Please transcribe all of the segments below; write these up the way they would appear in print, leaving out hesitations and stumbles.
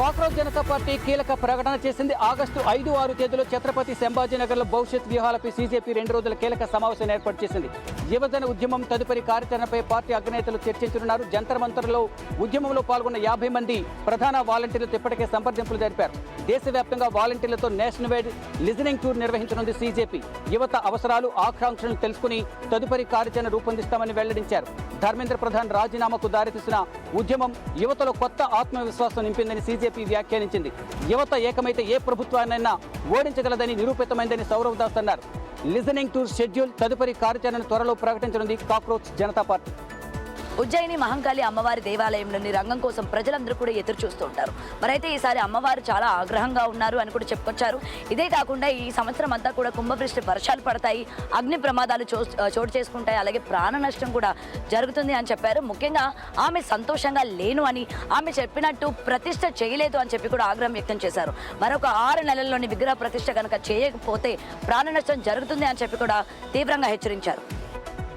Cockroach Janata party కీలక ప్రకటన చేసింది. ఆగస్టు 5, 6 తేదీలో ఛత్రపతి సంభాజీనగర్లో భవిష్యత్ వ్యూహాలపై సీజేపీ 2 రోజుల కీలక సమావేశాన్ని ఏర్పాటు చేసింది. యువజన ఉద్యమం తదుపరి కార్యాచరణపై పార్టీ అగ్రనేతలు చర్చించనున్నారు. జంతర్ మంతర్లో ఉద్యమంలో పాల్గొన్న 50 మంది ప్రధాన వాలంటీర్లతో ఇప్పటికే సంప్రదింపులు జరిపారు. దేశవ్యాప్తంగా వాలంటీర్లతో నేషనల్ వైడ్ లిజనింగ్ టూర్ నిర్వహించనుంది సీజేపీ. యువత అవసరాలు, ఆకాంక్షలను తెలుసుకుని తదుపరి కార్యాచరణ రూపొందిస్తామని వెల్లడించారు. ధర్మేంద్ర ప్రధాన్ రాజీనామాకు దారితీసిన ఉద్యమం యువతలో కొత్త ఆత్మవిశ్వాసం నింపిందని సీజేపీ వ్యాఖ్యానించింది. యువత ఏకమైతే ఏ ప్రభుత్వాన్నైనా ఓడించగలదని నిరూపితమైందని సౌరవ్ దాస్ అన్నారు. లిజనింగ్ టూర్ షెడ్యూల్, తదుపరి కార్యాచరణ త్వరలో ప్రకటించనుంది కాక్రోచ్ జనతా పార్టీ. ఉజ్జయిని మహంకాళి అమ్మవారి దేవాలయంలోని రంగం కోసం ప్రజలందరూ కూడా ఎదురు చూస్తూ ఉంటారు. మరైతే ఈసారి అమ్మవారు చాలా ఆగ్రహంగా ఉన్నారు అని కూడా చెప్పుకొచ్చారు. ఇదే కాకుండా ఈ సంవత్సరం అంతా కూడా కుంభవృష్టి వర్షాలు పడతాయి, అగ్ని ప్రమాదాలు చోటు చేసుకుంటాయి, అలాగే ప్రాణ నష్టం కూడా జరుగుతుంది అని చెప్పారు. ముఖ్యంగా ఆమె సంతోషంగా లేను అని, ఆమె చెప్పినట్టు ప్రతిష్ఠ చేయలేదు అని చెప్పి కూడా ఆగ్రహం వ్యక్తం చేశారు. మరొక 6 నెలల్లోని విగ్రహ ప్రతిష్ఠ కనుక చేయకపోతే ప్రాణ నష్టం జరుగుతుంది అని చెప్పి కూడా తీవ్రంగా హెచ్చరించారు.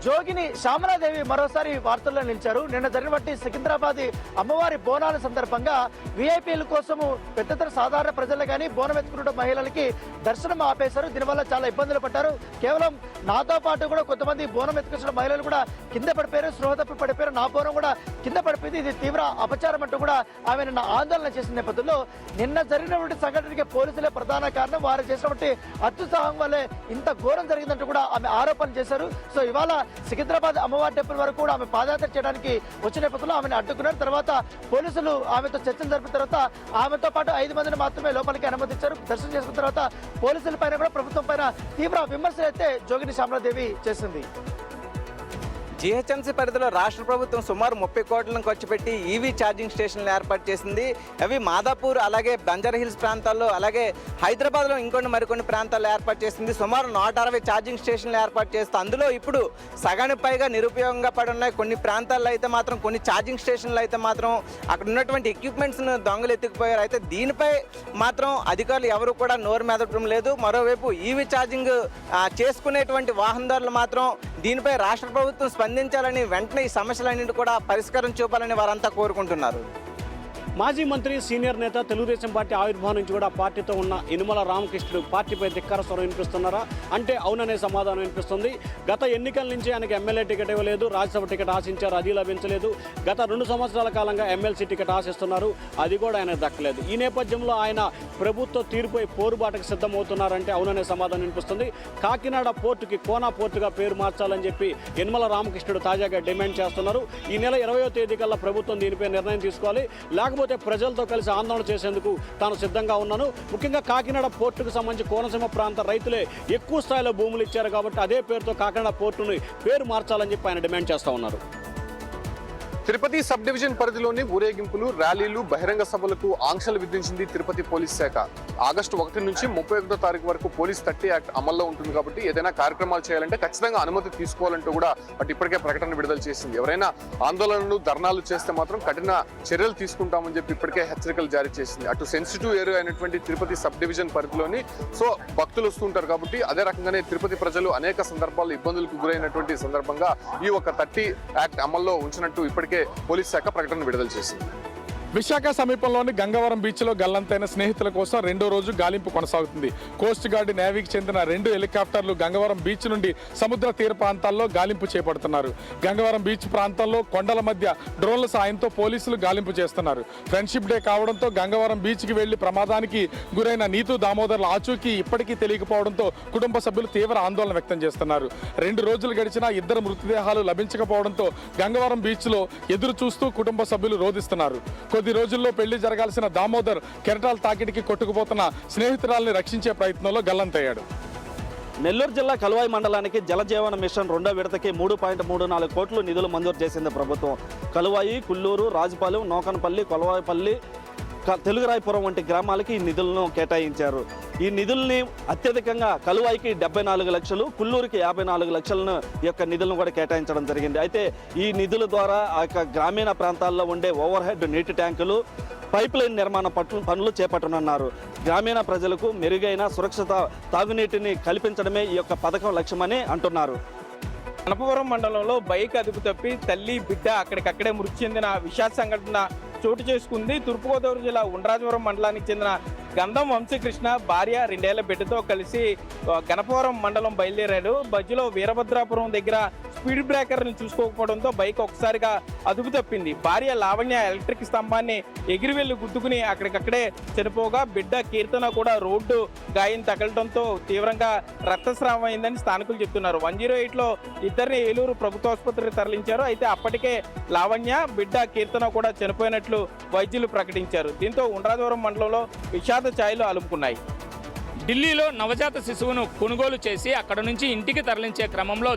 జోగిని శ్యామలాదేవి మరోసారి వార్తల్లో నిలిచారు. నిన్న జరిగినటువంటి సికింద్రాబాద్ అమ్మవారి బోనాల సందర్భంగా వీఐపీల కోసము పెద్ద సాధారణ ప్రజలు కానీ బోనం ఎత్తుకున్న మహిళలకి దర్శనం ఆపేశారు. దీనివల్ల చాలా ఇబ్బందులు పడ్డారు. కేవలం నాతో పాటు కూడా కొంతమంది బోనం ఎత్తుకొచ్చిన మహిళలు కూడా కింద పడిపోయారు, స్పృహ తప్పి పడిపోయారు. నా బోనం కూడా కింద పడిపోయింది, ఇది తీవ్ర అపచారం అంటూ కూడా ఆమె నిన్న ఆందోళన చేసిన నేపథ్యంలో నిన్న జరిగినటువంటి సంఘటనకి పోలీసులే ప్రధాన కారణం, వారు చేసినటువంటి అత్యుత్సాహం వల్లే ఇంత ఘోరం జరిగిందంటూ కూడా ఆమె ఆరోపణలు చేశారు. సో ఇవాళ సికింద్రాబాద్ అమ్మవారి టెంపుల్ వరకు కూడా ఆమె పాదయాత్ర చేయడానికి వచ్చిన నేపథ్యంలో ఆమెను అడ్డుకున్నారు. తర్వాత పోలీసులు ఆమెతో చర్చలు జరిపిన తర్వాత ఆమెతో పాటు 5 మందిని మాత్రమే లోపలికి అనుమతించారు. దర్శనం చేసుకున్న తర్వాత పోలీసుల పైన కూడా ప్రభుత్వం పైన తీవ్ర విమర్శలు అయితే జోగిని శ్యామలాదేవి చేసింది. జీహెచ్ఎంసీ పరిధిలో రాష్ట్ర ప్రభుత్వం సుమారు 30 కోట్లను ఖర్చు పెట్టి ఈవీ ఛార్జింగ్ స్టేషన్లు ఏర్పాటు చేసింది. అవి మాదాపూర్, అలాగే బంజారా హిల్స్ ప్రాంతాల్లో, అలాగే హైదరాబాద్లో మరికొన్ని ప్రాంతాల్లో ఏర్పాటు చేసింది. సుమారు 160 ఛార్జింగ్ స్టేషన్లు ఏర్పాటు చేస్తే అందులో ఇప్పుడు సగానికి పైగా నిరుపయోగంగా పడి ఉన్నాయి. కొన్ని ప్రాంతాల్లో అయితే మాత్రం, కొన్ని ఛార్జింగ్ స్టేషన్లు అయితే మాత్రం అక్కడ ఉన్నటువంటి ఎక్విప్మెంట్స్ను దొంగలు ఎత్తుకుపోయారు. అయితే దీనిపై మాత్రం అధికారులు ఎవరు కూడా నోరు మెదపడం లేదు. మరోవైపు ఈవీ ఛార్జింగ్ చేసుకునేటువంటి వాహనదారులు మాత్రం దీనిపై రాష్ట్ర ప్రభుత్వం స్పందించాలని, వెంటనే ఈ సమస్యలన్నింటి కూడా పరిష్కారం చూపాలని వారంతా కోరుకుంటున్నారు. మాజీ మంత్రి, సీనియర్ నేత, తెలుగుదేశం పార్టీ ఆవిర్భావం నుంచి కూడా పార్టీతో ఉన్న యనుమల రామకృష్ణుడు పార్టీపై ధిక్కార స్వరం వినిపిస్తున్నారా అంటే అవుననే సమాధానం వినిపిస్తుంది. గత ఎన్నికల నుంచి ఆయనకు ఎమ్మెల్యే టికెట్ ఇవ్వలేదు, రాజ్యసభ టికెట్ ఆశించారు, అది లభించలేదు. గత 2 సంవత్సరాల కాలంగా ఎమ్మెల్సీ టికెట్ ఆశిస్తున్నారు, అది కూడా ఆయనకు దక్కలేదు. ఈ నేపథ్యంలో ఆయన ప్రభుత్వ తీరుపై పోరుబాటుకు సిద్ధమవుతున్నారంటే అవుననే సమాధానం వినిపిస్తుంది. కాకినాడ పోర్టుకి కోనా పోర్టుగా పేరు మార్చాలని చెప్పి యనుమల రామకృష్ణుడు తాజాగా డిమాండ్ చేస్తున్నారు. ఈ నెల 20వ తేదీ కల్లా ప్రభుత్వం దీనిపై నిర్ణయం తీసుకోవాలి, లేకపోతే ప్రజలతో కలిసి ఆందోళన చేసేందుకు తాను సిద్ధంగా ఉన్నాను. ముఖ్యంగా కాకినాడ పోర్టుకు సంబంధించి కోనసీమ ప్రాంత రైతులే ఎక్కువ స్థాయిలో భూములు ఇచ్చారు కాబట్టి అదే పేరుతో కాకినాడ పోర్టుని పేరు మార్చాలని చెప్పి ఆయన డిమాండ్ చేస్తూ ఉన్నారు. తిరుపతి సబ్ డివిజన్ పరిధిలోని ఊరేగింపులు, ర్యాలీలు, బహిరంగ సభలకు ఆంక్షలు విధించింది తిరుపతి పోలీస్ శాఖ. ఆగస్టు 1 నుంచి 31వ తారీఖు వరకు పోలీస్ 30 యాక్ట్ అమల్లో ఉంటుంది కాబట్టి ఏదైనా కార్యక్రమాలు చేయాలంటే ఖచ్చితంగా అనుమతి తీసుకోవాలంటూ కూడా అటు ఇప్పటికే ప్రకటన విడుదల చేసింది. ఎవరైనా ఆందోళనలు, ధర్నాలు చేస్తే మాత్రం కఠిన చర్యలు తీసుకుంటామని చెప్పి ఇప్పటికే హెచ్చరికలు జారీ చేసింది. అటు సెన్సిటివ్ ఏరియా అయినటువంటి తిరుపతి సబ్ డివిజన్ పరిధిలోని సో భక్తులు వస్తుంటారు కాబట్టి అదే రకంగానే తిరుపతి ప్రజలు అనేక సందర్భాల్లో ఇబ్బందులకు గురైనటువంటి సందర్భంగా ఈ ఒక 30 యాక్ట్ అమల్లో ఉంచినట్టు ఇప్పటికే పోలీస్ శాఖ ప్రకటన విడుదల చేసింది. విశాఖ సమీపంలోని గంగవరం బీచ్లో గల్లంతైన స్నేహితుల కోసం 2వ రోజు గాలింపు కొనసాగుతుంది. కోస్ట్ గార్డ్, నేవీకి చెందిన 2 హెలికాప్టర్లు గంగవరం బీచ్ నుండి సముద్ర తీర ప్రాంతాల్లో గాలింపు చేపడుతున్నారు. గంగవరం బీచ్ ప్రాంతంలో కొండల మధ్య డ్రోన్ల సాయంతో పోలీసులు గాలింపు చేస్తున్నారు. ఫ్రెండ్షిప్ డే కావడంతో గంగవరం బీచ్కి వెళ్లి ప్రమాదానికి గురైన నీతు దామోదర్ల ఆచూకీ ఇప్పటికీ తెలియకపోవడంతో కుటుంబ సభ్యులు తీవ్ర ఆందోళన వ్యక్తం చేస్తున్నారు. 2 రోజులు గడిచినా 2 మృతదేహాలు లభించకపోవడంతో గంగవరం బీచ్లో ఎదురు చూస్తూ కుటుంబ సభ్యులు రోధిస్తున్నారు. కొద్ది రోజుల్లో పెళ్లి జరగాల్సిన దామోదర్ కెరటాల తాకిడికి కొట్టుకుపోతున్న స్నేహితురాల్ని రక్షించే ప్రయత్నంలో గల్లంతయ్యాడు. నెల్లూరు జిల్లా కలువాయి మండలానికి జలజీవన మిషన్ 2వ విడతకి 3.34 కోట్లు నిధులు మంజూరు చేసింది ప్రభుత్వం. కలువాయి, కుల్లూరు, రాజపాలెం, నోకనపల్లి, కొలవాయిపల్లి, తెలుగురాయపురం వంటి గ్రామాలకి ఈ నిధులను కేటాయించారు. ఈ నిధుల్ని అత్యధికంగా కలువాయికి 74 లక్షలు, కుల్లూరుకి 54 లక్షలను ఈ యొక్క నిధులను కూడా కేటాయించడం జరిగింది. అయితే ఈ నిధుల ద్వారా ఆ యొక్క గ్రామీణ ప్రాంతాల్లో ఉండే ఓవర్ హెడ్ నీటి ట్యాంకులు, పైప్ లైన్ నిర్మాణ పనులు చేపట్టనున్నారు. గ్రామీణ ప్రజలకు మెరుగైన సురక్షిత తాగునీటిని కల్పించడమే ఈ యొక్క పథకం లక్ష్యమని అంటున్నారు. అనపవరం మండలంలో బైక్ అదుపు తప్పి తల్లి, బిడ్డ అక్కడికక్కడే మృతి చెందిన విషాద సంఘటన చోటు చేసుకుంది. తూర్పుగోదావరి జిల్లా ఉండ్రాజవరం మండలానికి చెందిన గంధం వంశీకృష్ణ భార్య 2 ఏళ్ల బిడ్డతో కలిసి గణపవరం మండలం బయలుదేరాడు. మధ్యలో వీరభద్రాపురం దగ్గర స్పీడ్ బ్రేకర్ని చూసుకోకపోవడంతో బైక్ ఒకసారిగా అదుపు తప్పింది. భార్య లావణ్య ఎలక్ట్రిక్ స్తంభాన్ని ఎగిరి వెళ్లి గుద్దుకుని అక్కడికక్కడే చనిపోగా బిడ్డ కీర్తన కూడా రోడ్డు గాయం తగలడంతో తీవ్రంగా రక్తస్రావం అయిందని స్థానికులు చెప్తున్నారు. 108లో ఇద్దరిని ఏలూరు ప్రభుత్వ ఆసుపత్రికి తరలించారు. అయితే అప్పటికే లావణ్య బిడ్డ కీర్తన కూడా చనిపోయినట్లు వైద్యులు ప్రకటించారు. దీంతో ఉండ్రాజవరం మండలంలో విషాద ఛాయలు అలుముకున్నాయి. ఢిల్లీలో నవజాత శిశువును కొనుగోలు చేసి అక్కడ నుంచి ఇంటికి తరలించే క్రమంలో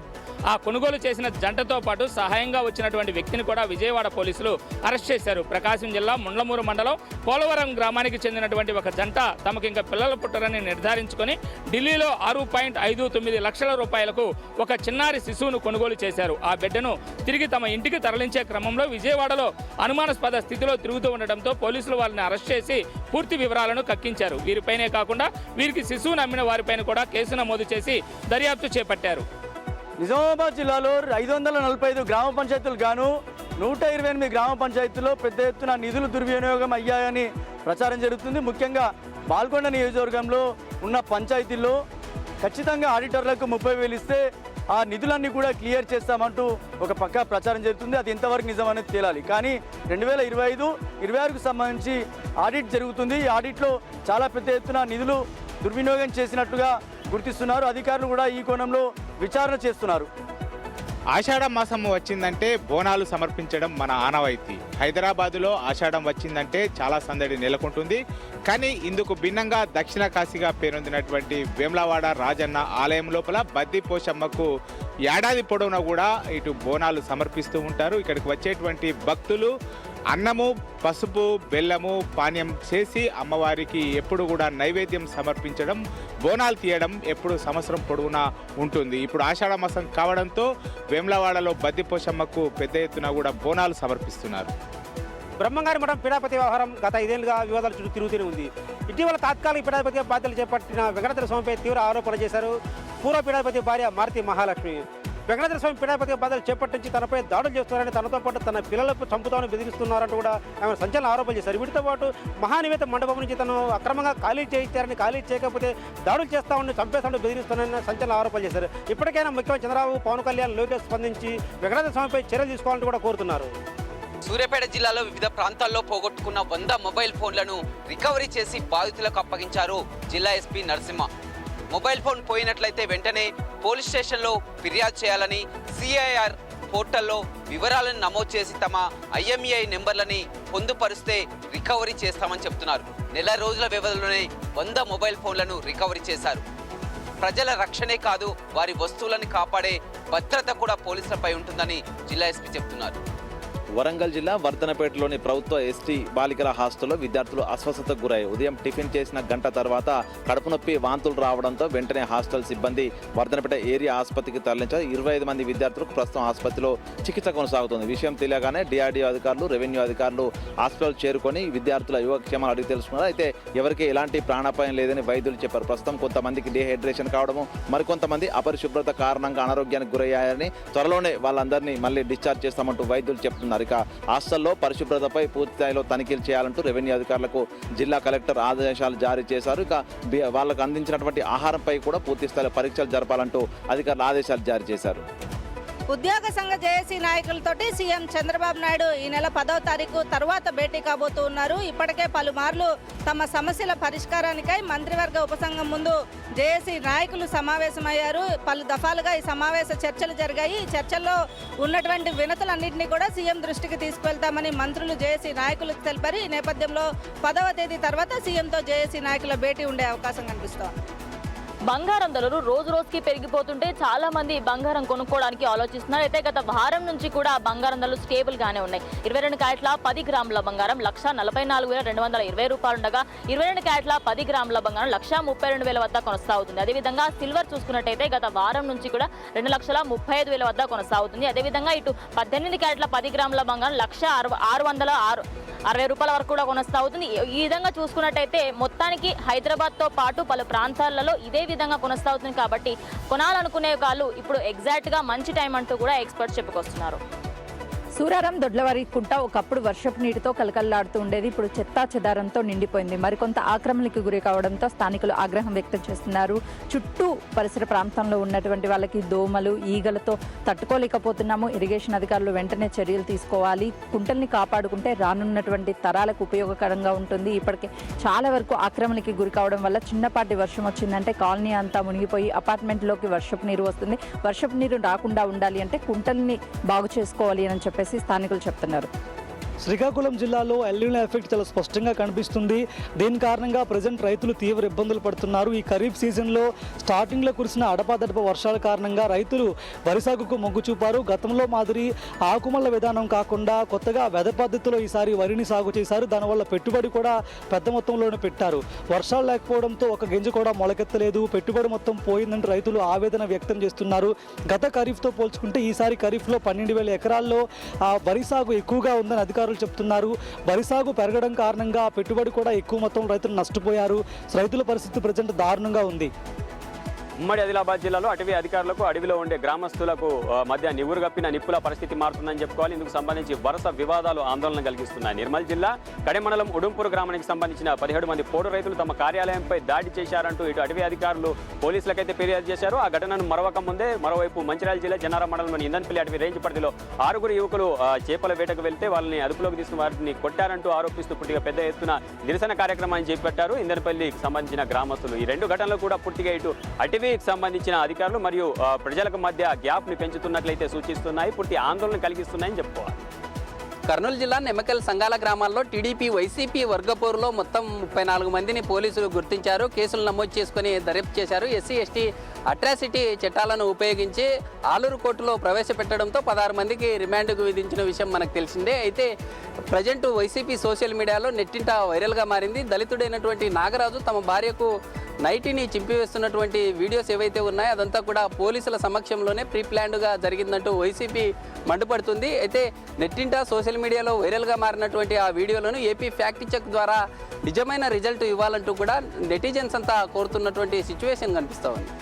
ఆ కొనుగోలు చేసిన జంటతో పాటు సహాయంగా వచ్చినటువంటి వ్యక్తిని కూడా విజయవాడ పోలీసులు అరెస్ట్ చేశారు. ప్రకాశం జిల్లా ముండ్లమూరు మండలం పోలవరం గ్రామానికి చెందినటువంటి ఒక జంట తమకు ఇంకా పిల్లలు పుట్టరని నిర్ధారించుకొని ఢిల్లీలో 6.59 లక్షల రూపాయలకు ఒక చిన్నారి శిశువును కొనుగోలు చేశారు. ఆ బిడ్డను తిరిగి తమ ఇంటికి తరలించే క్రమంలో విజయవాడలో అనుమానాస్పద స్థితిలో తిరుగుతూ ఉండడంతో పోలీసులు వాళ్ళని అరెస్ట్ చేసి పూర్తి వివరాలను కక్కించారు. వీరిపైనే కాకుండా వీరికి శిశువును అమ్మిన వారిపైన కూడా కేసు నమోదు చేసి దర్యాప్తు చేపట్టారు. నిజామాబాద్ జిల్లాలో 545 గ్రామ పంచాయతీలు గాను 128 గ్రామ పంచాయతీల్లో పెద్ద ఎత్తున నిధులు దుర్వినియోగం అయ్యాయని ప్రచారం జరుగుతుంది. ముఖ్యంగా బాల్కొండ నియోజకవర్గంలో ఉన్న పంచాయతీల్లో ఖచ్చితంగా ఆడిటర్లకు 30,000 ఇస్తే ఆ నిధులన్నీ కూడా క్లియర్ చేస్తామంటూ ఒక పక్క ప్రచారం జరుగుతుంది. అది ఎంతవరకు నిజమనేది తేలాలి. కానీ 2025-26కు సంబంధించి ఆడిట్ జరుగుతుంది. ఈ ఆడిట్లో చాలా పెద్ద ఎత్తున నిధులు దుర్వినియోగం చేసినట్టుగా గుర్తిస్తున్నారు. అధికారులు కూడా ఈ కోణంలో విచారణ చేస్తున్నారు. ఆషాఢ మాసం వచ్చిందంటే బోనాలు సమర్పించడం మన ఆనవాయితీ. హైదరాబాదులో ఆషాఢం వచ్చిందంటే చాలా సందడి నెలకొంటుంది. కానీ ఇందుకు భిన్నంగా దక్షిణ కాశీగా పేరొందినటువంటి వేములవాడ రాజన్న ఆలయం లోపల బద్ది పోషమ్మకు ఏడాది పొడవునా కూడా ఇటు బోనాలు సమర్పిస్తూ ఉంటారు. ఇక్కడికి వచ్చేటువంటి భక్తులు అన్నము, పసుపు, బెల్లము, పానీయం చేసి అమ్మవారికి ఎప్పుడు కూడా నైవేద్యం సమర్పించడం, బోనాలు తీయడం ఎప్పుడు సంవత్సరం పొడవునా ఉంటుంది. ఇప్పుడు ఆషాఢ మాసం కావడంతో వేములవాడలో బద్ది పోషమ్మకు పెద్ద ఎత్తున కూడా బోనాలు సమర్పిస్తున్నారు. బ్రహ్మంగారి మఠం పీఠాపతి వ్యవహారం గత 5 ఏళ్లుగా వివాదాల చుట్టూ తిరుగుతూనే ఉంది. ఇటీవల తాత్కాలిక పీఠాధిపతి బాధ్యతలు చేపట్టిన వెంకటేశ్వర స్వామిపై తీవ్ర ఆరోపణలు చేశారు పూర్వ పీఠాధిపతి భార్య మారుతి మహాలక్ష్మి. వెంకటేశ్వర స్వామి పీఠాధిపతి బాధ్యతలు చేపట్టించి తనపై దాడులు చేస్తున్నారని, తనతో పాటు తన పిల్లలకు చంపుతామని బెదిరిస్తున్నారంటూ కూడా ఆమె సంచలన ఆరోపణలు చేశారు. వీటితో పాటు మహానివేత మండపం నుంచి తను అక్రమంగా ఖాళీ చేయించారని, ఖాళీ చేయకపోతే దాడులు చేస్తామని, చంపేస్తామని బెదిరిస్తున్నారని సంచలన ఆరోపణలు చేశారు. ఇప్పటికైనా ముఖ్యమంత్రి చంద్రబాబు, పవన్ కళ్యాణ్, లోకేష్ స్పందించి వెంకటేశ్వర స్వామిపై చర్యలు తీసుకోవాలని కూడా కోరుతున్నారు. సూర్యాపేట జిల్లాలో వివిధ ప్రాంతాల్లో పోగొట్టుకున్న 100 మొబైల్ ఫోన్లను రికవరీ చేసి బాధితులకు అప్పగించారు జిల్లా ఎస్పీ నరసింహ. మొబైల్ ఫోన్ పోయినట్లయితే వెంటనే పోలీస్ స్టేషన్లో ఫిర్యాదు చేయాలని, సిఐఆర్ పోర్టల్లో వివరాలను నమోదు చేసి తమ IMEI నెంబర్లని పొందుపరిస్తే రికవరీ చేస్తామని చెప్తున్నారు. నెల రోజుల వ్యవధిలోనే 100 మొబైల్ ఫోన్లను రికవరీ చేశారు. ప్రజల రక్షణే కాదు, వారి వస్తువులను కాపాడే భద్రత కూడా పోలీసులపై ఉంటుందని జిల్లా ఎస్పీ చెప్తున్నారు. వరంగల్ జిల్లా వర్ధనపేటలోని ప్రభుత్వ ఎస్టీ బాలికల హాస్టల్లో విద్యార్థులు అస్వస్థతకు గురయ్యారు. ఉదయం టిఫిన్ చేసిన గంట తర్వాత కడుపు నొప్పి, వాంతులు రావడంతో వెంటనే హాస్టల్ సిబ్బంది వర్ధనపేట ఏరియా ఆసుపత్రికి తరలించారు. 25 మంది విద్యార్థులకు ప్రస్తుతం ఆసుపత్రిలో చికిత్స కొనసాగుతుంది. విషయం తెలియగానే DRDO అధికారులు, రెవెన్యూ అధికారులు హాస్పిటల్ చేరుకొని విద్యార్థుల యోగక్షేమాలు అడిగి తెలుసుకున్నారు. అయితే ఎవరికి ఎలాంటి ప్రాణాపాయం లేదని వైద్యులు చెప్పారు. ప్రస్తుతం కొంతమందికి డీహైడ్రేషన్ కావడము, మరికొంతమంది అపరిశుభ్రత కారణంగా అనారోగ్యానికి గురయ్యారని, త్వరలోనే వాళ్ళందరినీ మళ్ళీ డిశ్చార్జ్ చేస్తామంటూ వైద్యులు చెప్తున్నారు. ఇక హాస్టల్లో పరిశుభ్రతపై పూర్తి స్థాయిలో తనిఖీలు చేయాలంటూ రెవెన్యూ అధికారులకు జిల్లా కలెక్టర్ ఆదేశాలు జారీ చేశారు. ఇక వాళ్ళకు అందించినటువంటి ఆహారంపై కూడా పూర్తి స్థాయిలో పరీక్షలు జరపాలంటూ అధికారులు ఆదేశాలు జారీ చేశారు. ఉద్యోగ సంఘ జేఏసీ నాయకులతోటి సీఎం చంద్రబాబు నాయుడు ఈ నెల 10వ తారీఖు తర్వాత భేటీ కాబోతూ ఉన్నారు. ఇప్పటికే పలుమార్లు తమ సమస్యల పరిష్కారానికై మంత్రివర్గ ఉపసంఘం ముందు జేఏసీ నాయకులు సమావేశమయ్యారు. పలు దఫాలుగా ఈ సమావేశ చర్చలు జరిగాయి. ఈ చర్చల్లో ఉన్నటువంటి వినతులన్నింటినీ కూడా సీఎం దృష్టికి తీసుకువెళ్తామని మంత్రులు జేఏసీ నాయకులకు తెలిపారు. ఈ నేపథ్యంలో 10వ తేదీ తర్వాత సీఎంతో జేఏసీ నాయకుల భేటీ ఉండే అవకాశం కనిపిస్తోంది. బంగారం ధరలు రోజు రోజుకి పెరిగిపోతుంటే చాలా మంది బంగారం కొనుక్కోవడానికి ఆలోచిస్తున్నారు. అయితే గత వారం నుంచి కూడా బంగారం ధరలు స్టేబుల్ గానే ఉన్నాయి. 22 క్యారెట్ల 10 గ్రాముల బంగారం 1,44,220 రూపాయలు ఉండగా 22 క్యారెట్ల 10 గ్రాముల బంగారం 1,32,000 వద్ద కొనసాగుతుంది. అదేవిధంగా సిల్వర్ చూసుకున్నట్టయితే గత వారం నుంచి కూడా 2,35,000 వద్ద కొనసాగుతుంది. అదేవిధంగా ఇటు 18 క్యారెట్ల 10 గ్రాముల బంగారం 1,660 రూపాయల వరకు కూడా కొనసాగుతుంది. ఈ విధంగా చూసుకున్నట్టయితే మొత్తానికి హైదరాబాద్తో పాటు పలు ప్రాంతాలలో ఇదే విధంగా కొనసాగుతుంది. కాబట్టి కొనాలనుకునే వాళ్ళు ఇప్పుడు ఎగ్జాక్ట్గా మంచి టైం అంటూ కూడా ఎక్స్పర్ట్స్ చెప్పుకొస్తున్నారు. సూరారం దొడ్లవారి కుంట ఒకప్పుడు వర్షపు నీటితో కలకల్లాడుతూ ఉండేది. ఇప్పుడు చెత్తా చెదారంతో నిండిపోయింది. మరికొంత ఆక్రమణకి గురి కావడంతో స్థానికులు ఆగ్రహం వ్యక్తం చేస్తున్నారు. చుట్టూ పరిసర ప్రాంతంలో ఉన్నటువంటి వాళ్ళకి దోమలు ఈగలతో తట్టుకోలేకపోతున్నాము. ఇరిగేషన్ అధికారులు వెంటనే చర్యలు తీసుకోవాలి. కుంటల్ని కాపాడుకుంటే రానున్నటువంటి తరాలకు ఉపయోగకరంగా ఉంటుంది. ఇప్పటికే చాలా వరకు ఆక్రమణకి గురి కావడం వల్ల చిన్నపాటి వర్షం వచ్చిందంటే కాలనీ అంతా మునిగిపోయి అపార్ట్మెంట్లోకి వర్షపు నీరు వస్తుంది. వర్షపు నీరు రాకుండా ఉండాలి అంటే కుంటల్ని బాగు చేసుకోవాలి అని చెప్పేసి స్థానికులు చెప్తున్నారు. శ్రీకాకుళం జిల్లాలో ఎల్నినో ఎఫెక్ట్ చాలా స్పష్టంగా కనిపిస్తుంది. దీని కారణంగా ప్రజెంట్ రైతులు తీవ్ర ఇబ్బందులు పడుతున్నారు. ఈ ఖరీఫ్ సీజన్లో స్టార్టింగ్లో కురిసిన అడపాదడప వర్షాల కారణంగా రైతులు వరి సాగుకు మొగ్గు చూపారు. గతంలో మాదిరి ఆకుమల్ల విధానం కాకుండా కొత్తగా వెద పద్ధతిలో ఈసారి వరిని సాగు చేశారు. దానివల్ల పెట్టుబడి కూడా పెద్ద మొత్తంలోనే పెట్టారు. వర్షాలు లేకపోవడంతో ఒక గింజ కూడా మొలకెత్తలేదు. పెట్టుబడి మొత్తం పోయిందంటే రైతులు ఆవేదన వ్యక్తం చేస్తున్నారు. గత ఖరీఫ్తో పోల్చుకుంటే ఈసారి ఖరీఫ్లో 12,000 ఎకరాల్లో వరి సాగు ఎక్కువగా ఉందని అధికారులు చెప్తున్నారు. వరి సాగు పెరగడం కారణంగా పెట్టుబడి కూడా ఎక్కువ మొత్తం రైతులు నష్టపోయారు. రైతుల పరిస్థితి ప్రజెంట్ దారుణంగా ఉంది. ఉమ్మడి ఆదిలాబాద్ జిల్లాలో అటవీ అధికారులకు అడవిలో ఉండే గ్రామస్తులకు మధ్య నివురుగప్పిన నిప్పుల పరిస్థితి మారుతుందని చెప్పుకోవాలి. ఇందుకు సంబంధించి వరుస వివాదాలు ఆందోళన కలిగిస్తున్నాయి. నిర్మల్ జిల్లా కడె మండలం ఉడుంపూర్ గ్రామానికి సంబంధించిన 17 మంది పోడు రైతులు తమ కార్యాలయంపై దాడి చేశారంటూ ఇటు అటవీ అధికారులు పోలీసులకైతే ఫిర్యాదు చేశారు. ఆ ఘటనను మరొక ముందే మరోవైపు మంచిర్యాల జిల్లా జనారం మండలంలోని ఇందన్పల్లి అటవీ రేంజ్ పరిధిలో 6 యువకులు చేపల వేటకు వెళ్తే వాళ్ళని అదుపులోకి తీసుకుని వారిని కొట్టారంటూ ఆరోపిస్తూ పూర్తిగా పెద్ద ఎత్తున నిరసన కార్యక్రమాన్ని చేపట్టారు ఇందన్పల్లికి సంబంధించిన గ్రామస్తులు. ఈ 2 ఘటనలు కూడా పూర్తిగా ఇటు అటవీ సంబంధించిన అధికారులు మరియు ప్రజలకు మధ్య గ్యాప్ ని పెంచుతున్నట్లయితే సూచిస్తున్నాయి. పూర్తి ఆందోళన కలిగిస్తున్నాయని చెప్పుకోవాలి. కర్నూలు జిల్లా నిమ్మకల్ సంగాల గ్రామాల్లో టీడీపీ వైసీపీ వర్గపోరులో మొత్తం 34 మందిని పోలీసులు గుర్తించారు. కేసులు నమోదు చేసుకుని దర్యాప్తు చేశారు. ఎస్సీ ఎస్టీ అట్రాసిటీ చట్టాలను ఉపయోగించి ఆలూరు కోర్టులో ప్రవేశపెట్టడంతో 16 మందికి రిమాండ్కు విధించిన విషయం మనకు తెలిసిందే. అయితే ప్రజెంట్ వైసీపీ సోషల్ మీడియాలో నెట్టింట వైరల్గా మారింది. దళితుడైనటువంటి నాగరాజు తమ భార్యకు నైటీని చింపివేస్తున్నటువంటి వీడియోస్ ఏవైతే ఉన్నాయో అదంతా కూడా పోలీసుల సమక్షంలోనే ప్రీ ప్లాన్డ్గా జరిగిందంటూ వైసీపీ మండిపడుతుంది. అయితే నెట్టింట సోషల్ మీడియాలో వైరల్గా మారినటువంటి ఆ వీడియోలను ఏపీ ఫ్యాక్ట్ చెక్ ద్వారా నిజమైన రిజల్ట్ ఇవ్వాలంటూ కూడా నెటిజన్స్ అంతా కోరుతున్నటువంటి సిచ్యువేషన్ కనిపిస్తూ ఉంది.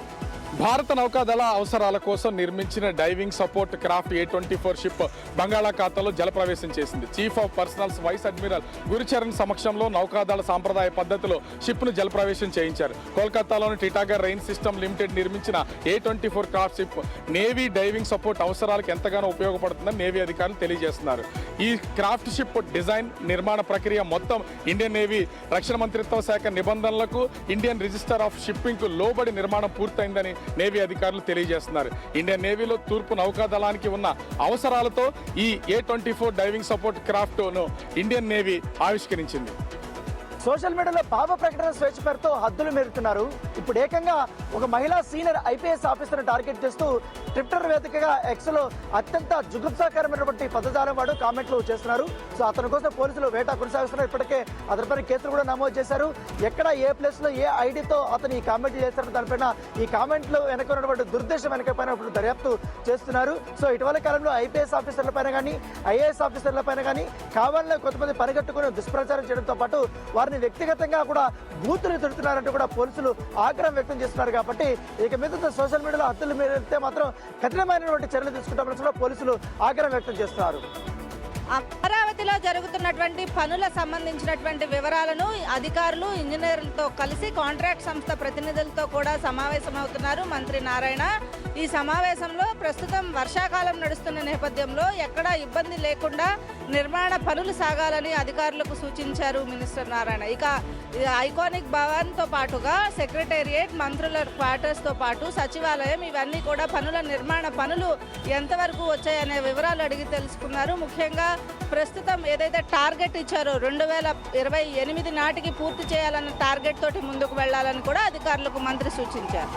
భారత నౌకాదళ అవసరాల కోసం నిర్మించిన diving support craft A24 ship బంగాళాఖాతంలో జలప్రవేశం చేసింది. Chief of personnels vice admiral Gurucharan సమక్షంలో నౌకాదళ సాంప్రదాయ పద్ధతిలో షిప్ను జలప్రవేశం చేయించారు. కోల్కతాలోని టిటాగర్ రెయిన్ సిస్టమ్ లిమిటెడ్ నిర్మించిన A24 craft ship navy diving support అవసరాలకు ఎంతగానో ఉపయోగపడుతుందని నేవీ అధికారులు తెలియజేస్తున్నారు. ఈ క్రాఫ్ట్ షిప్ డిజైన్ నిర్మాణ ప్రక్రియ మొత్తం ఇండియన్ నేవీ రక్షణ మంత్రిత్వ శాఖ నిబంధనలకు ఇండియన్ రిజిస్టర్ ఆఫ్ షిప్పింగ్కు లోబడి నిర్మాణం పూర్తయిందని నేవీ అధికారులు తెలియజేస్తున్నారు. ఇండియన్ నేవీలో తూర్పు నౌకాదళానికి ఉన్న అవసరాలతో ఈ A24 డైవింగ్ సపోర్ట్ క్రాఫ్ట్ను ఇండియన్ నేవీ ఆవిష్కరించింది. సోషల్ మీడియాలో భావ ప్రకటన స్వేచ్ఛ పేరుతో హద్దులు మీరుతున్నారు. ఇప్పుడు ఏకంగా ఒక మహిళా సీనియర్ ఐపీఎస్ ఆఫీసర్ను టార్గెట్ చేస్తూ ట్విట్టర్ వేదికగా ఎక్స్లో అత్యంత జుగుప్సాకరమైనటువంటి పదజాలం వాడు కామెంట్లు చేస్తున్నారు. సో అతని కోసం పోలీసులు వేట కొనసాగిస్తున్నారు. ఇప్పటికే అతనిపైన కేసులు కూడా నమోదు చేశారు. ఎక్కడ ఏ ప్లేస్లో ఏ ఐడితో అతను ఈ కామెంట్లు చేస్తారో దానిపైన ఈ కామెంట్లు వెనక ఉన్నటువంటి దుర్దేశం వెనకపైన ఇప్పుడు దర్యాప్తు చేస్తున్నారు. సో ఇటీవల కాలంలో ఐపీఎస్ ఆఫీసర్ల పైన కానీ ఐఏఎస్ ఆఫీసర్ల పైన కానీ కావాలని కొంతమంది పనిగట్టుకుని దుష్ప్రచారం చేయడంతో పాటు వారిని వ్యక్తిగతంగా కూడా బూతులు తిడుతున్నారంటూ కూడా పోలీసులు ఆగ్రహం వ్యక్తం చేస్తున్నారు. కాబట్టి ఇక మీద సోషల్ మీడియాలో హద్దులు మీరితే మాత్రం కఠినమైనటువంటి చర్యలు తీసుకుంటామని పోలీసులు ఆగ్రహం వ్యక్తం చేస్తున్నారు. అమరావతిలో జరుగుతున్నటువంటి పనుల సంబంధించినటువంటి వివరాలను అధికారులు ఇంజనీర్లతో కలిసి కాంట్రాక్ట్ సంస్థ ప్రతినిధులతో కూడా సమావేశమవుతున్నారు మంత్రి నారాయణ. ఈ సమావేశంలో ప్రస్తుతం వర్షాకాలం నడుస్తున్న నేపథ్యంలో ఎక్కడా ఇబ్బంది లేకుండా నిర్మాణ పనులు సాగాలని అధికారులకు సూచించారు మినిస్టర్ నారాయణ. ఇక ఐకానిక్ భవన్తో పాటుగా సెక్రటేరియట్, మంత్రుల క్వార్టర్స్తో పాటు సచివాలయం ఇవన్నీ కూడా పనుల నిర్మాణ పనులు ఎంతవరకు వచ్చాయనే వివరాలు అడిగి తెలుసుకున్నారు. ముఖ్యంగా ప్రస్తుతం ఏదైతే టార్గెట్ ఇచ్చారో 2028 నాటికి పూర్తి చేయాలన్న టార్గెట్ తోటి ముందుకు వెళ్లాలని కూడా అధికారులకు మంత్రి సూచించారు.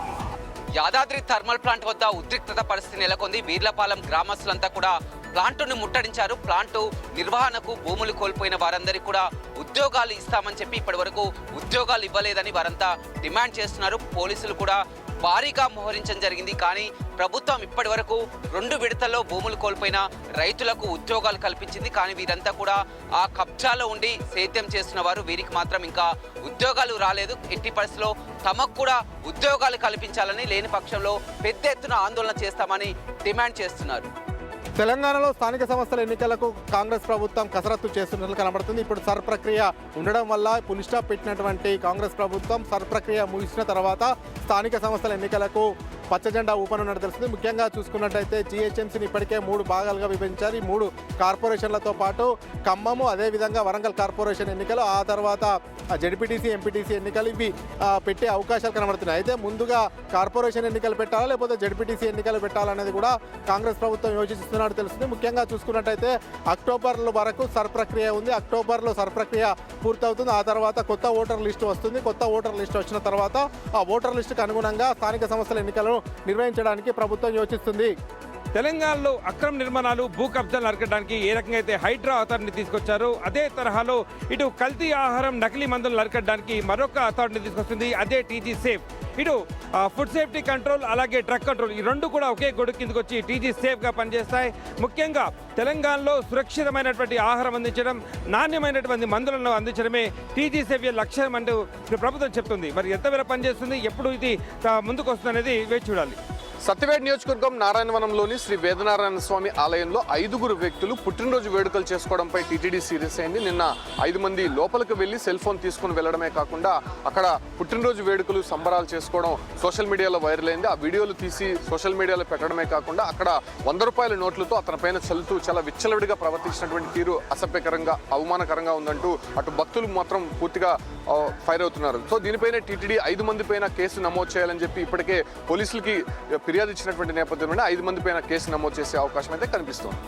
యాదాద్రి థర్మల్ ప్లాంట్ వద్ద ఉద్రిక్తత పరిస్థితి నెలకొంది. వీర్లపాలెం గ్రామస్తులంతా కూడా ప్లాంటును ముట్టడించారు. ప్లాంటు నిర్వహణకు భూములు కోల్పోయిన వారందరికీ కూడా ఉద్యోగాలు ఇస్తామని చెప్పి ఇప్పటి వరకు ఉద్యోగాలు ఇవ్వలేదని వారంతా డిమాండ్ చేస్తున్నారు. పోలీసులు కూడా భారీగా మోహరించడం జరిగింది. కానీ ప్రభుత్వం ఇప్పటి వరకు 2 విడతల్లో భూములు కోల్పోయిన రైతులకు ఉద్యోగాలు కల్పించింది. కానీ వీరంతా కూడా ఆ కబ్జాలో ఉండి సేద్యం చేస్తున్న వారు, వీరికి మాత్రం ఇంకా ఉద్యోగాలు రాలేదు. ఎట్టి పరిస్థితుల్లో తమకు కూడా ఉద్యోగాలు కల్పించాలని, లేని పక్షంలో పెద్ద ఎత్తున ఆందోళన చేస్తామని డిమాండ్ చేస్తున్నారు. తెలంగాణలో స్థానిక సంస్థల ఎన్నికలకు కాంగ్రెస్ ప్రభుత్వం కసరత్తు చేస్తున్నట్లు కనబడుతుంది. ఇప్పుడు సర్ ప్రక్రియ ఉండడం వల్ల పులి స్టాప్ పెట్టినటువంటి కాంగ్రెస్ ప్రభుత్వం సర్ ప్రక్రియ ముగిసిన తర్వాత స్థానిక సంస్థల ఎన్నికలకు పచ్చజెండా ఊపనున్నట్టు తెలుస్తుంది. ముఖ్యంగా చూసుకున్నట్టయితే జిహెచ్ఎంసీని ఇప్పటికే 3 భాగాలుగా విభజించారు. ఈ 3 కార్పొరేషన్లతో పాటు ఖమ్మము, అదేవిధంగా వరంగల్ కార్పొరేషన్ ఎన్నికలు, ఆ తర్వాత జడ్పీటీసీ, ఎంపీటీసీ ఎన్నికలు ఇవి పెట్టే అవకాశాలు కనబడుతున్నాయి. అయితే ముందుగా కార్పొరేషన్ ఎన్నికలు పెట్టాలా లేకపోతే జడ్పీటీసీ ఎన్నికలు పెట్టాలనేది కూడా కాంగ్రెస్ ప్రభుత్వం యోచిస్తున్నట్టు తెలుస్తుంది. ముఖ్యంగా చూసుకున్నట్టయితే అక్టోబర్ వరకు సర్ ప్రక్రియ ఉంది. అక్టోబర్లో సర్ ప్రక్రియ పూర్తవుతుంది. ఆ తర్వాత కొత్త ఓటర్ లిస్టు వస్తుంది. కొత్త ఓటర్ లిస్టు వచ్చిన తర్వాత ఆ ఓటర్ లిస్టుకు అనుగుణంగా స్థానిక సంస్థల ఎన్నికలను నిర్వహించడానికి ప్రభుత్వం యోచిస్తుంది. తెలంగాణలో అక్రమ నిర్మాణాలు, భూ కబ్జాలు అరకడానికి ఏ రకంగా అయితే హైడ్రా అథారిటీని తీసుకొచ్చారో అదే తరహాలో ఇటు కల్తీ ఆహారం, నకిలీ మందులను అరకడానికి మరొక అథారిటీని తీసుకొస్తుంది. అదే టీజీ సేఫ్. ఇటు ఫుడ్ సేఫ్టీ కంట్రోల్, అలాగే డ్రగ్ కంట్రోల్, ఈ 2 కూడా ఒకే గొడుగు కిందకు వచ్చి టీజీ సేఫ్గా పనిచేస్తాయి. ముఖ్యంగా తెలంగాణలో సురక్షితమైనటువంటి ఆహారం అందించడం, నాణ్యమైనటువంటి మందులను అందించడమే టీజీ సేఫ్ లక్ష్యం అంటూ ప్రభుత్వం చెప్తుంది. మరి ఎంతవరకు పనిచేస్తుంది, ఎప్పుడు ఇది ముందుకు వస్తుంది అనేది వేచి చూడాలి. సత్యవేడ్ నియోజకవర్గం నారాయణవనంలోని శ్రీ వేదనారాయణ స్వామి ఆలయంలో 5 వ్యక్తులు పుట్టినరోజు వేడుకలు చేసుకోవడంపై టీటీడీ సీరియస్ అయింది. నిన్న 5 మంది లోపలికి వెళ్లి సెల్ ఫోన్ తీసుకుని వెళ్లడమే కాకుండా అక్కడ పుట్టినరోజు వేడుకలు సంబరాలు చేసుకోవడం సోషల్ మీడియాలో వైరల్ అయింది. ఆ వీడియోలు తీసి సోషల్ మీడియాలో పెట్టడమే కాకుండా అక్కడ 100 రూపాయల నోట్లతో అతని పైన చల్లుతూ చాలా విచ్చలవిడిగా ప్రవర్తించినటువంటి తీరు అసభ్యకరంగా, అవమానకరంగా ఉందంటూ అటు భక్తులు మాత్రం పూర్తిగా ఫైర్ అవుతున్నారు. సో దీనిపైన టీటీడీ 5 మంది పైన కేసు నమోదు చేయాలని చెప్పి ఇప్పటికే పోలీసులకి ఫిర్యాదు ఇచ్చినటువంటి నేపథ్యంలో 5 మంది పైన కేసు నమోదు చేసే అవకాశం అయితే కనిపిస్తోంది.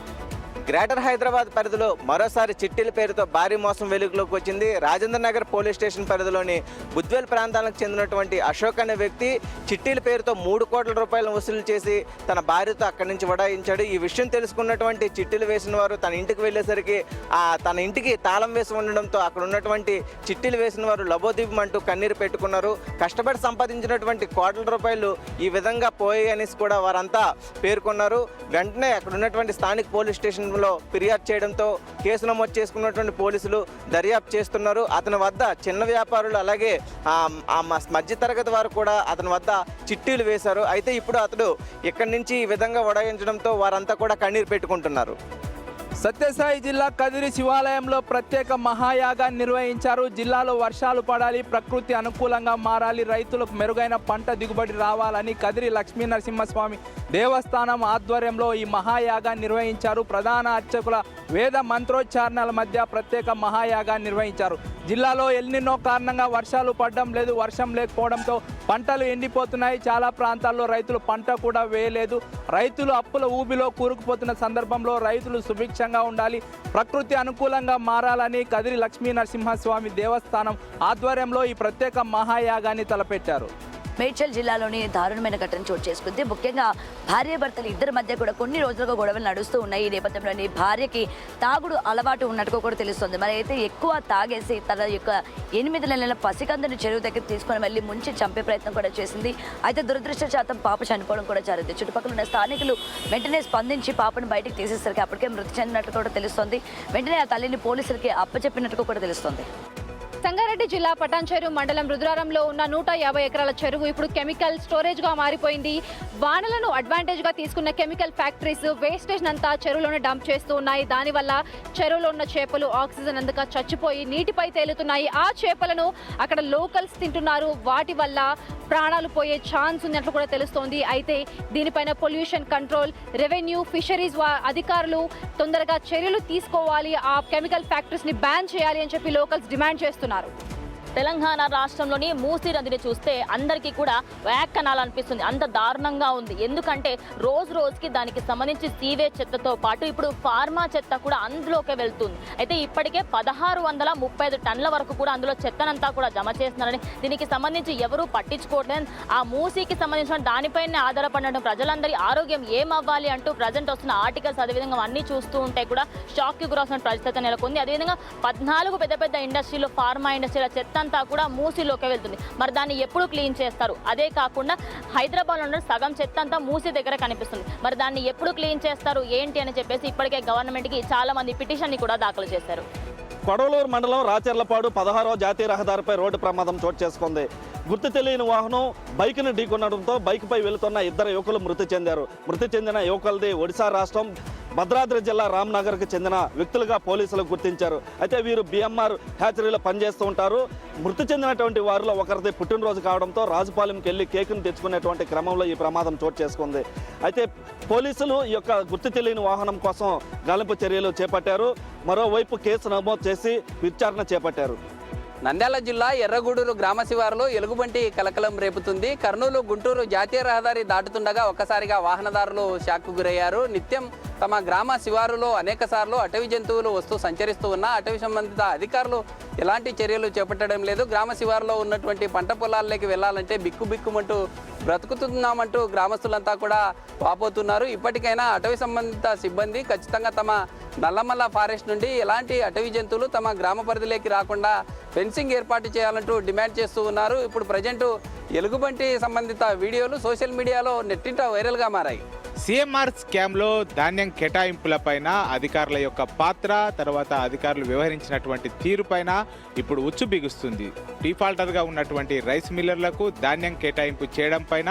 గ్రేటర్ హైదరాబాద్ పరిధిలో మరోసారి చిట్టీల పేరుతో భారీ మోసం వెలుగులోకి వచ్చింది. రాజేంద్ర నగర్ పోలీస్ స్టేషన్ పరిధిలోని బుద్వేల్ ప్రాంతాలకు చెందినటువంటి అశోక్ అనే వ్యక్తి చిట్టీల పేరుతో 3 కోట్ల రూపాయలను వసూలు చేసి తన భార్యతో అక్కడి నుంచి వడాయించాడు. ఈ విషయం తెలుసుకున్నటువంటి చిట్టీలు వేసిన వారు తన ఇంటికి వెళ్ళేసరికి తన ఇంటికి తాళం వేసి ఉండడంతో అక్కడ ఉన్నటువంటి చిట్టీలు వేసిన వారు లబోదీపమంటూ కన్నీరు పెట్టుకున్నారు. కష్టపడి సంపాదించినటువంటి కోట్ల రూపాయలు ఈ విధంగా పోయాయి అనేసి కూడా వారంతా పేర్కొన్నారు. వెంటనే అక్కడ ఉన్నటువంటి స్థానిక పోలీస్ స్టేషన్ ఫిర్యాదు చేయడంతో కేసు నమోదు చేసుకున్నటువంటి పోలీసులు దర్యాప్తు చేస్తున్నారు. అతని వద్ద చిన్న వ్యాపారులు అలాగే మధ్యతరగతి వారు కూడా అతని వద్ద చిట్టీలు వేశారు. అయితే ఇప్పుడు అతడు ఇక్కడి నుంచి ఈ విధంగా వడాయించడంతో వారంతా కూడా కన్నీరు పెట్టుకుంటున్నారు. సత్యసాయి జిల్లా కదిరి శివాలయంలో ప్రత్యేక మహాయాగాన్ని నిర్వహించారు. జిల్లాలో వర్షాలు పడాలి, ప్రకృతి అనుకూలంగా మారాలి, రైతులకు మెరుగైన పంట దిగుబడి రావాలని కదిరి లక్ష్మీ నరసింహస్వామి దేవస్థానం ఆధ్వర్యంలో ఈ మహాయాగాన్ని నిర్వహించారు. ప్రధాన అర్చకుల వేద మంత్రోచ్చారణల మధ్య ప్రత్యేక మహాయాగాన్ని నిర్వహించారు. జిల్లాలో ఎల్నినో కారణంగా వర్షాలు పడడం లేదు. వర్షం లేకపోవడంతో పంటలు ఎండిపోతున్నాయి. చాలా ప్రాంతాల్లో రైతులు పంట కూడా వేయలేదు. రైతులు అప్పుల ఊబిలో కూరుకుపోతున్న సందర్భంలో రైతులు సుభిక్షంగా ఉండాలి, ప్రకృతి అనుకూలంగా మారాలని కదిరి లక్ష్మీ నరసింహస్వామి దేవస్థానం ఆధ్వర్యంలో ఈ ప్రత్యేక మహాయాగాన్ని తలపెట్టారు. మేడ్చల్ జిల్లాలోని దారుణమైన ఘటన చోటు చేసుకుంది. ముఖ్యంగా భార్యాభర్తలు ఇద్దరి మధ్య కూడా కొన్ని రోజులుగా గొడవలు నడుస్తూ ఉన్నాయి. ఈ నేపథ్యంలోని భార్యకి తాగుడు అలవాటు ఉన్నట్టుగా కూడా తెలుస్తుంది. మరి అయితే ఎక్కువ తాగేసి తన యొక్క 8 నెలల పసికందుని చెరువు దగ్గర తీసుకొని వెళ్ళి ముంచి చంపే ప్రయత్నం కూడా చేసింది. అయితే దురదృష్టశాతం పాప చనిపోవడం కూడా జరిగింది. చుట్టుపక్కల ఉన్న స్థానికులు వెంటనే స్పందించి పాపను బయటకు తీసేసరికి అప్పటికే మృతి చెందినట్టు కూడా తెలుస్తోంది. వెంటనే ఆ తల్లిని పోలీసులకి అప్పచెప్పినట్టుగా కూడా తెలుస్తోంది. సంగారెడ్డి జిల్లా పటాన్చెరు మండలం రుద్రారంలో ఉన్న 150 ఎకరాల చెరువు ఇప్పుడు కెమికల్ స్టోరేజ్గా మారిపోయింది. వానలను అడ్వాంటేజ్గా తీసుకున్న కెమికల్ ఫ్యాక్టరీస్ వేస్టేజ్ అంతా చెరువులోనే డంప్ చేస్తూ ఉన్నాయి. దానివల్ల చెరువులో ఉన్న చేపలు ఆక్సిజన్ అందక చచ్చిపోయి నీటిపై తేలుతున్నాయి. ఆ చేపలను అక్కడ లోకల్స్ తింటున్నారు. వాటి వల్ల ప్రాణాలు పోయే ఛాన్స్ ఉన్నట్లు కూడా తెలుస్తోంది. అయితే దీనిపైన పొల్యూషన్ కంట్రోల్, రెవెన్యూ, ఫిషరీస్ అధికారులు తొందరగా చర్యలు తీసుకోవాలి, ఆ కెమికల్ ఫ్యాక్టరీస్ని బ్యాన్ చేయాలి అని చెప్పి లోకల్స్ డిమాండ్ చేస్తున్నారు. తెలంగాణ రాష్ట్రంలోని మూసీ నదిని చూస్తే అందరికీ కూడా వ్యాక్కనాలనిపిస్తుంది. అంత దారుణంగా ఉంది. ఎందుకంటే రోజు రోజుకి దానికి సంబంధించి సీవేజ్ చెత్తతో పాటు ఇప్పుడు ఫార్మా చెత్త కూడా అందులోకే వెళ్తుంది. అయితే ఇప్పటికే 1635 టన్నుల వరకు కూడా అందులో చెత్తనంతా కూడా జమ చేస్తున్నారని, దీనికి సంబంధించి ఎవరూ పట్టించుకోవట్లేదు. ఆ మూసీకి సంబంధించిన దానిపైనే ఆధారపడిన ప్రజలందరి ఆరోగ్యం ఏమవ్వాలి అంటూ ప్రజెంట్ వస్తున్న ఆర్టికల్స్ అదేవిధంగా అన్నీ చూస్తూ ఉంటే కూడా షాక్కి గురవుతున్న పరిస్థితి నెలకొంది. అదేవిధంగా 14 పెద్ద పెద్ద ఇండస్ట్రీలో ఫార్మా ఇండస్ట్రీల చెత్త అంతా కూడా మూసీలోకి వెళ్తుంది. మరి దాన్ని ఎప్పుడు క్లీన్ చేస్తారు? అదే కాకుండా హైదరాబాద్లో ఉన్న సగం చెత్త అంతా మూసీ దగ్గర కనిపిస్తుంది. మరి దాన్ని ఎప్పుడు క్లీన్ చేస్తారు ఏంటి అని చెప్పేసి ఇప్పటికే గవర్నమెంట్కి చాలా మంది పిటిషన్ని కూడా దాఖలు చేశారు. కొడవలూరు మండలం రాచర్లపాడు 16వ జాతీయ రహదారిపై రోడ్డు ప్రమాదం చోటు చేసుకుంది. గుర్తు తెలియని వాహనం బైక్ను ఢీకొనడంతో బైక్పై వెళుతున్న 2 యువకులు మృతి చెందారు. మృతి చెందిన యువకులది ఒడిశా రాష్ట్రం భద్రాద్రి జిల్లా రామ్నగర్కి చెందిన వ్యక్తులుగా పోలీసులు గుర్తించారు. అయితే వీరు బిఎంఆర్ హ్యాచరీలో పనిచేస్తూ ఉంటారు. మృతి చెందినటువంటి వారిలో ఒకరిది పుట్టినరోజు కావడంతో రాజుపాలెంకి వెళ్ళి కేకును తెచ్చుకునేటువంటి క్రమంలో ఈ ప్రమాదం చోటు చేసుకుంది. అయితే పోలీసులు ఈ యొక్క గుర్తు తెలియని వాహనం కోసం గాలింపు చర్యలు చేపట్టారు. మరోవైపు కేసు నమోదు చేసి విచారణ చేపట్టారు. నంద్యాల జిల్లా ఎర్రగూడూరు గ్రామ శివారులో ఎలుగుబంటి కలకలం రేపుతుంది. కర్నూలు గుంటూరు జాతీయ రహదారి దాటుతుండగా ఒక్కసారిగా వాహనదారులు షాక్కు గురయ్యారు. నిత్యం తమ గ్రామ శివారులో అనేక సార్లు అటవీ జంతువులు వస్తూ సంచరిస్తూ ఉన్నా అటవీ సంబంధిత అధికారులు ఎలాంటి చర్యలు చేపట్టడం లేదు. గ్రామ శివారులో ఉన్నటువంటి పంట పొలాల్లోకి వెళ్ళాలంటే బిక్కుబిక్కుమంటూ బ్రతుకుతున్నామంటూ గ్రామస్తులంతా కూడా వాపోతున్నారు. ఇప్పటికైనా అటవీ సంబంధిత సిబ్బంది ఖచ్చితంగా తమ నల్లమల్ల ఫారెస్ట్ నుండి ఎలాంటి అటవీ జంతువులు తమ గ్రామ పరిధిలోకి రాకుండా ఫెన్సింగ్ ఏర్పాటు చేయాలంటూ డిమాండ్ చేస్తూ ఉన్నారు. ఇప్పుడు ప్రజెంట్ ఎలుగుబంటి సంబంధిత వీడియోలు సోషల్ మీడియాలో నెట్టింట వైరల్గా మారాయి. సిఎంఆర్ స్కామ్లో ధాన్యం కేటాయింపులపైన అధికారుల యొక్క పాత్ర, తర్వాత అధికారులు వ్యవహరించినటువంటి తీరుపైన ఇప్పుడు ఉచ్చు బిగుస్తుంది. డిఫాల్టర్గా ఉన్నటువంటి రైస్ మిల్లర్లకు ధాన్యం కేటాయింపు చేయడం పైన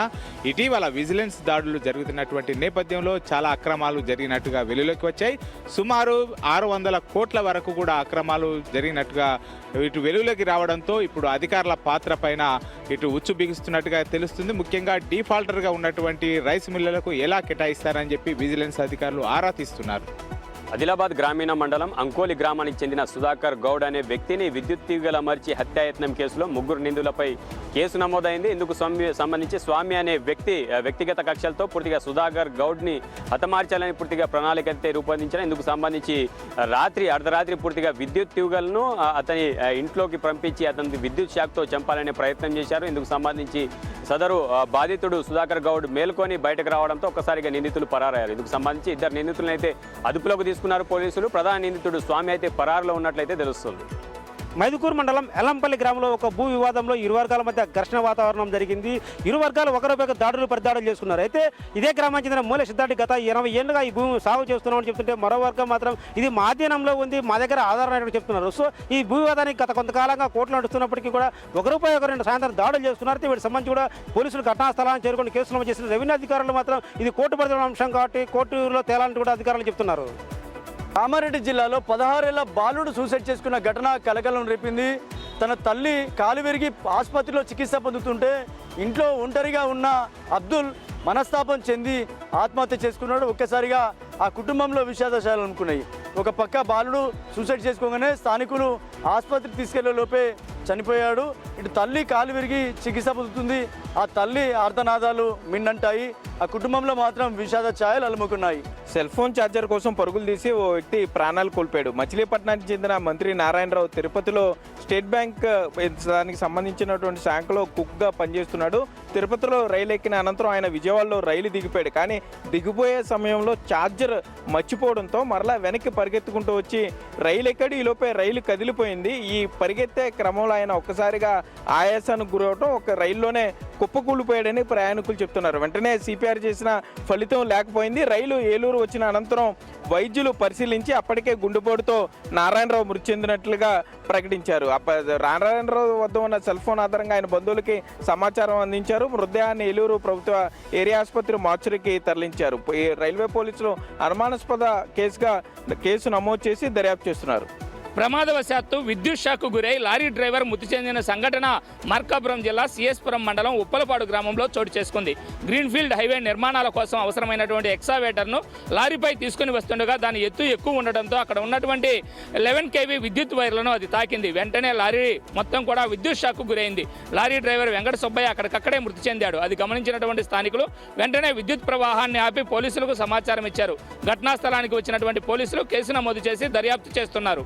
ఇటీవల విజిలెన్స్ దాడులు జరుగుతున్నటువంటి నేపథ్యంలో చాలా అక్రమాలు జరిగినట్టుగా వెలుగులోకి వచ్చాయి. సుమారు 600 కోట్ల వరకు కూడా అక్రమాలు జరిగినట్టుగా ఇటు వెలుగులోకి రావడంతో ఇప్పుడు అధికారుల పాత్ర పైన ఇటు ఉచ్చు బిగుస్తున్నట్టుగా తెలుస్తుంది. ముఖ్యంగా డిఫాల్టర్గా ఉన్నటువంటి రైస్ మిల్లర్లకు ఎలా కేటాయిస్తారని చెప్పి విజిలెన్స్ అధికారులు ఆరా తీస్తున్నారు. ఆదిలాబాద్ గ్రామీణ మండలం అంకోలి గ్రామానికి చెందిన సుధాకర్ గౌడ్ అనే వ్యక్తిని విద్యుత్ తీగల అమర్చి హత్యాయత్నం కేసులో 3 నిందితులపై కేసు నమోదైంది. ఇందుకు సంబంధించి స్వామి అనే వ్యక్తిగత కక్షలతో పూర్తిగా సుధాకర్ గౌడ్ని హతమార్చాలని పూర్తిగా ప్రణాళిక అయితే రూపొందించారు. ఇందుకు సంబంధించి అర్ధరాత్రి పూర్తిగా విద్యుత్ తీగలను అతని ఇంట్లోకి పంపించి అతని విద్యుత్ షాక్తో చంపాలనే ప్రయత్నం చేశారు. ఇందుకు సంబంధించి సదరు బాధితుడు సుధాకర్ గౌడ్ మేల్కొని బయటకు రావడంతో ఒక్కసారిగా నిందితులు పరారయ్యారు. ఇందుకు సంబంధించి 2 నిందితులను అయితే అదుపులోకి తీసుకున్నారు పోలీసులు. ప్రధాన నిందితుడు స్వామి అయితే పరారులో ఉన్నట్లయితే తెలుస్తుంది. మైదుకూరు మండలం ఎల్లంపల్లి గ్రామంలో ఒక భూ వివాదంలో ఇరు వర్గాల మధ్య ఘర్షణ వాతావరణం జరిగింది. ఇరు వర్గాలు ఒకరిపై దాడులు పరిదాడులు చేసుకున్నారు. అయితే ఇదే గ్రామానికి చెందిన మూల సిద్ధార్థి గత 80 ఏళ్ళుగా ఈ భూమి సాగు చేస్తున్నామని చెప్తుంటే మరో వర్గం మాత్రం ఇది మా అధీనంలో ఉంది, మా దగ్గర ఆధారం చెప్తున్నారు. సో ఈ భూ వివాదానికి గత కొంతకాలంగా కోర్టులు నడుస్తున్నప్పటికీ కూడా ఒకరిపై ఒకరు సాయంత్రం దాడులు చేస్తున్నారు. వీటికి సంబంధించి కూడా పోలీసులు ఘటనా స్థలాన్ని చేరుకొని కేసులు నమోదు చేసిన రెవెన్యూ అధికారులు మాత్రం ఇది కోర్టు పరిధిలో అంశం కాబట్టి కోర్టులో తేలాలని కూడా అధికారులు చెప్తున్నారు. కామారెడ్డి జిల్లాలో 16 ఏళ్ల బాలుడు సూసైడ్ చేసుకున్న ఘటన కలకలం రేపింది. తన తల్లి కాలు విరిగి ఆసుపత్రిలో చికిత్స పొందుతుంటే ఇంట్లో ఒంటరిగా ఉన్న అబ్దుల్ మనస్తాపం చెంది ఆత్మహత్య చేసుకున్నాడు. ఒక్కసారిగా ఆ కుటుంబంలో విషాదశాలు అనుకున్నాయి. ఒక పక్క బాలుడు సూసైడ్ చేసుకోగానే స్థానికులు ఆసుపత్రికి తీసుకెళ్లే లోపే చనిపోయాడు. ఇటు తల్లి కాలు విరిగి చికిత్స పొందుతుంది. ఆ తల్లి ఆర్తనాదాలు మిన్నంటాయి. ఆ కుటుంబంలో మాత్రం విషాద ఛాయలు అలుముకున్నాయి. సెల్ ఫోన్ ఛార్జర్ కోసం పరుగులు తీసి ఓ వ్యక్తి ప్రాణాలు కోల్పోయాడు. మచిలీపట్నానికి చెందిన మంత్రి నారాయణరావు తిరుపతిలో స్టేట్ బ్యాంక్ దానికి సంబంధించినటువంటి శాఖలో కుక్గా పనిచేస్తున్నాడు. తిరుపతిలో రైలు ఎక్కిన అనంతరం ఆయన విజయవాడలో రైలు దిగిపోయాడు. కానీ దిగిపోయే సమయంలో ఛార్జర్ మర్చిపోవడంతో మరలా వెనక్కి పరిగెత్తుకుంటూ వచ్చి రైలు ఎక్కడి ఈలోపే రైలు కదిలిపోయింది. ఈ పరిగెత్తే క్రమంలో ఆయన ఒక్కసారిగా ఆయాసానికి గురవడం ఒక రైల్లోనే కుప్పకూలిపోయాడని ప్రయాణికులు చెప్తున్నారు. వెంటనే సిపిఆర్ చేసిన ఫలితం లేకపోయింది. రైలు ఏలూరు వచ్చిన అనంతరం వైద్యులు పరిశీలించి అప్పటికే గుండెపోటుతో నారాయణరావు మృతి చెందినట్లుగా ప్రకటించారు. నారాయణరావు వద్ద ఉన్న సెల్ ఫోన్ ఆధారంగా ఆయన బంధువులకి సమాచారం అందించారు. మృతదేహాన్ని ఏలూరు ప్రభుత్వ ఏరియా ఆసుపత్రి మార్చురీకి తరలించారు. రైల్వే పోలీసులు అనుమానాస్పద కేసు నమోదు చేసి దర్యాప్తు చేస్తున్నారు. ప్రమాదవశాత్తు విద్యుత్ షాక్కు గురై లారీ డ్రైవర్ మృతి చెందిన సంఘటన మార్కాపురం జిల్లా సిఎస్పురం మండలం ఉప్పలపాడు గ్రామంలో చోటు చేసుకుంది. గ్రీన్ఫీల్డ్ హైవే నిర్మాణాల కోసం అవసరమైనటువంటి ఎక్సావేటర్ను లారీపై తీసుకుని వస్తుండగా దాని ఎత్తు ఎక్కువ ఉండడంతో అక్కడ ఉన్నటువంటి 11 kV విద్యుత్ వైర్లను అది తాకింది. వెంటనే లారీ మొత్తం కూడా విద్యుత్ షాక్కు గురైంది. లారీ డ్రైవర్ వెంకట సుబ్బయ్య అక్కడికక్కడే మృతి చెందాడు. అది గమనించినటువంటి స్థానికులు వెంటనే విద్యుత్ ప్రవాహాన్ని ఆపి పోలీసులకు సమాచారం ఇచ్చారు. ఘటనా స్థలానికి వచ్చినటువంటి పోలీసులు కేసు నమోదు చేసి దర్యాప్తు చేస్తున్నారు.